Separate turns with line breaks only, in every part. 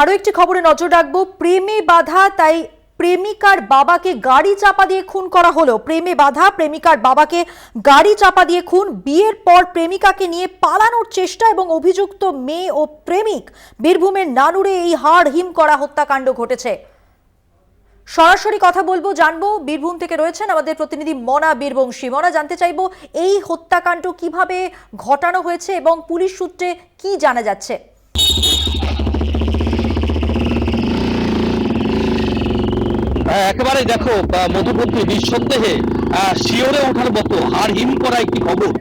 আরো একটি খবরে নজর রাখবো। প্রেমে বাধা তাই প্রেমিকার বাবাকে গাড়ি চাপা দিয়ে খুন করা হলো। প্রেমে বাধা, প্রেমিকার বাবাকে গাড়ি চাপা দিয়ে খুন। বিয়ের পর প্রেমিকাকে নিয়ে পালানোর চেষ্টা এবং অভিযুক্ত মেয়ে ও প্রেমিক। বীরভূমের নানুরে এই হাড় হিম করা হত্যাকাণ্ড ঘটেছে। সরাসরি কথা বলবো, জানবো। বীরভূম থেকে রয়েছেন আমাদের প্রতিনিধি মনা বীরবংশী। মনা, জানতে চাইবো এই হত্যাকাণ্ড কিভাবে ঘটানো হয়েছে এবং পুলিশ সূত্রে কি জানা যাচ্ছে।
একেবারে দেখো মধুপন্থী নিঃসন্দেহে শিওরে ওঠার মতো হাড় হিম করা একটি খবর,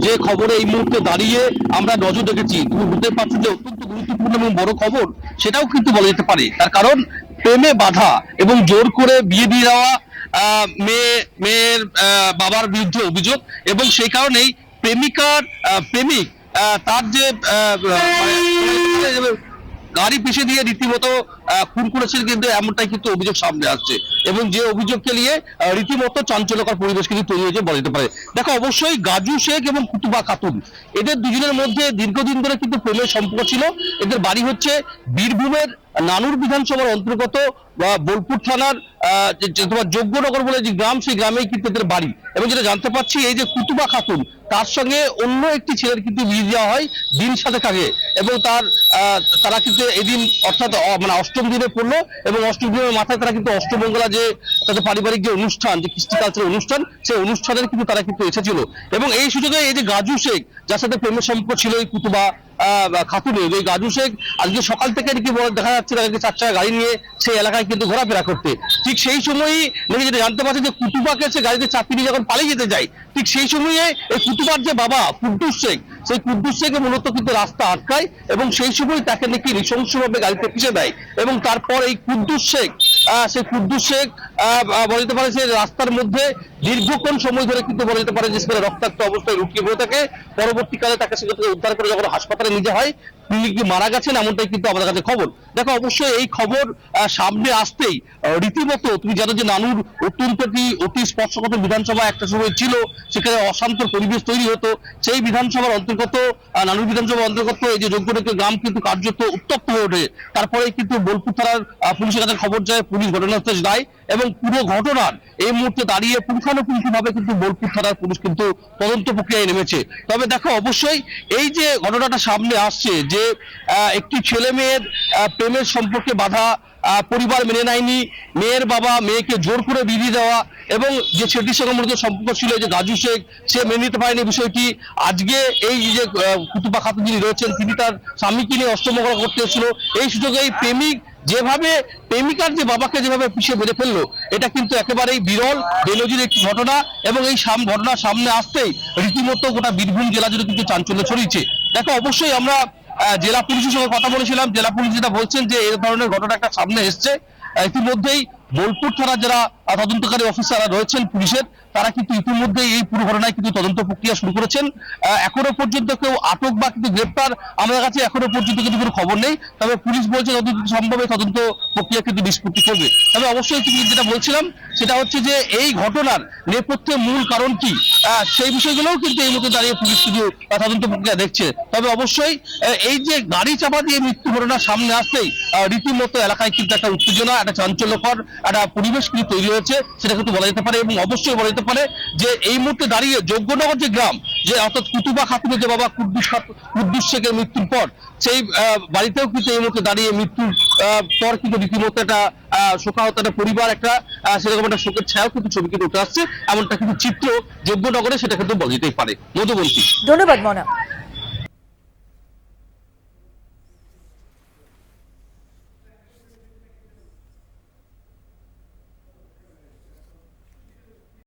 যে খবরে এই মুহূর্তে দাঁড়িয়ে আমরা নজর রেখেছি। তুমি বুঝতে পারছো যে অত্যন্ত গুরুত্বপূর্ণ এবং বড় খবর, সেটাও কিন্তু বলা যেতে পারে। তার কারণ প্রেমে বাধা এবং জোর করে বিয়ে দিয়ে দেওয়া মেয়ের বাবার বিরুদ্ধে অভিযোগ, এবং সেই কারণেই প্রেমিকার প্রেমিক তার যে গাড়ি পিছিয়ে দিয়ে রীতিমতো খুন করেছিল, কিন্তু এমনটাই কিন্তু অভিযোগ সামনে আসছে, এবং যে অভিযোগকে নিয়ে রীতিমতো চাঞ্চল্যকর পরিবেশ কিন্তু তৈরি হয়েছে বলা যেতে পারে। দেখো, অবশ্যই গাজু শেখ এবং কুতুবা খাতুন, এদের দুজনের মধ্যে দীর্ঘদিন ধরে কিন্তু প্রেমের সম্পর্ক ছিল। এদের বাড়ি হচ্ছে বীরভূমের নানুর বিধানসভার অন্তর্গত বোলপুর থানার তোমার যোগ্যনগর বলে যে গ্রাম, সেই গ্রামেই কিন্তু এদের বাড়ি। এবং যেটা জানতে পারছি, এই যে কুতুবা খাতুন, তার সঙ্গে অন্য একটি ছেলের কিন্তু বিয়ে দেওয়া হয় দিন 7 আগে, এবং তারা কিন্তু এদিন অর্থাৎ মানে অষ্টম দিনে পড়লো, এবং অষ্টম দিনের মাথায় তারা কিন্তু অষ্টমঙ্গলা যে তাদের পারিবারিক যে অনুষ্ঠান, যে কৃষ্টি কালচারের অনুষ্ঠান, সেই অনুষ্ঠানের কিন্তু তারা কিন্তু এসেছিল। এবং এই সুযোগে এই যে গাজু শেখ, যার সাথে প্রেমের সম্পর্ক ছিল এই কুতুবা খাতুনের, এই গাজু শেখ আজকে সকাল থেকে নাকি দেখা যাচ্ছে তাদেরকে 4 চাকা গাড়ি নিয়ে সেই এলাকায় কিন্তু ঘোরাফেরা করতে। ঠিক সেই সময়ই নাকি যেটা জানতে পারছে যে কুতুবাকে সে গাড়িতে চাপিয়ে নিয়ে যখন পালিয়ে যেতে যায়, ঠিক সেই সময়ে এই কুতুবার যে বাবা কুদ্দুস শেখ, সেই কুদ্দুস শেখ মূলত কিন্তু রাস্তা আটকায়, এবং সেই সময় তাকে নাকি নৃশংসভাবে গাড়িতে পিষে দেয়। এবং তারপর এই কুদ্দুস শেখ বলা যেতে পারে যে রাস্তার মধ্যে দীর্ঘক্ষণ সময় ধরে কিন্তু বলা যেতে পারে যে সেখানে রক্তাক্ত অবস্থায় লুকিয়ে পড়ে থাকে। পরবর্তীকালে তাকে সেখান থেকে উদ্ধার করে যখন হাসপাতালে নিয়ে যাওয়া হয়, তিনি কি মারা গেছেন এমনটাই কিন্তু আমাদের কাছে খবর। দেখো, অবশ্যই এই খবর সামনে আসতেই রীতিমতো তুমি জানো যে নানুর অত্যন্ত অতি স্পর্শকাতর বিধানসভা একটা সময় ছিল, সেখানে অশান্ত পরিবেশ তৈরি হতো। সেই বিধানসভার অন্তর্গত নানুর বিধানসভার অন্তর্গত এই যে যোগ্যনগর গ্রাম কিন্তু কার্যত উত্তপ্ত হয়ে ওঠে। তারপরে কিন্তু বোলপুর থানার পুলিশের কাছে খবর যায়, পুলিশ ঘটনাস্থলে যায়, এবং পুরো ঘটনার এই মুহূর্তে দাঁড়িয়ে পুঙ্খানুপুঙ্খভাবে কিন্তু বোলপুর থানার পুলিশ কিন্তু তদন্ত প্রক্রিয়ায় নেমেছে। তবে দেখো, অবশ্যই এই যে ঘটনাটা সামনে আসছে, যে একটি ছেলে মেয়ের প্রেমের সম্পর্কে বাধা, পরিবার মেনে নেয়নি, মেয়ের বাবা মেয়েকে জোর করে বিয়ে দেওয়া, এবং যে ছেলেটির সঙ্গে মূলত সম্পর্ক ছিল যে গাজু শেখ, সে মেনে নিতে পারেনি বিষয়টি। আজকে এই যে কুতুবা খাতুন যিনি রয়েছেন, তিনি তার স্বামীকে নিয়ে অষ্টমঙ্গলা করতে এসেছিল। এই সুযোগে এই প্রেমিক যেভাবে প্রেমিকার যে বাবাকে যেভাবে পিছিয়ে মেরে ফেললো, এটা কিন্তু একেবারেই বিরল বেনজির একটি ঘটনা, এবং এই ঘটনা সামনে আসতেই রীতিমতো গোটা বীরভূম জেলা জুড়ে কিন্তু চাঞ্চল্য ছড়িয়েছে। দেখো, অবশ্যই আমরা জেলা পুলিশের সঙ্গে কথা বলেছিলাম। জেলা পুলিশ যেটা বলছেন যে এই ধরনের ঘটনা একটা সামনে এসছে, ইতিমধ্যেই বোলপুর থানার যারা তদন্তকারী অফিসাররা রয়েছেন পুলিশের, তারা কিন্তু ইতিমধ্যেই এই পুরো ঘটনায় কিন্তু তদন্ত প্রক্রিয়া শুরু করেছেন। এখনো পর্যন্ত কেউ আটক বা কিন্তু গ্রেপ্তার আমাদের কাছে এখনো পর্যন্ত কিন্তু কোনো খবর নেই। তবে পুলিশ বলছে যতদূর সম্ভব এই তদন্ত প্রক্রিয়া কিন্তু নিষ্পত্তি করবে। তবে অবশ্যই যেটা বলছিলাম সেটা হচ্ছে যে এই ঘটনার নেপথ্যে মূল কারণ কি, সেই বিষয়গুলোও কিন্তু এই মধ্যে দাঁড়িয়ে পুলিশ কিন্তু তদন্ত প্রক্রিয়া দেখছে। তবে অবশ্যই এই যে গাড়ি চাপা দিয়ে মৃত্যু ঘটনা সামনে আসতেই রীতিমতো এলাকায় কিন্তু একটা উত্তেজনা, একটা চাঞ্চল্যকর একটা পরিবেশ কিন্তু তৈরি হয়েছে, সেটা কিন্তু বলা যেতে পারে। এবং অবশ্যই বলা যেতে পারে যে এই মুহূর্তে দাঁড়িয়ে যোগ্যনগর যে গ্রাম, যে অর্থাৎ কুতুবা খাতুনের যে বাবা কুদ্দুস শেখের মৃত্যুর পর, সেই বাড়িতেও কিন্তু এই মুহূর্তে দাঁড়িয়ে মৃত্যুর পর কিন্তু রীতিমতো একটা শোকাহত একটা পরিবার, একটা সেরকম একটা শোকের ছায়াও কিন্তু ছবি কিন্তু উঠে আসছে। এমনটা কিন্তু চিত্র যোগ্যনগরে, সেটা কিন্তু বলা যেতেই পারে। মধুবন্তী,
ধন্যবাদ মনা।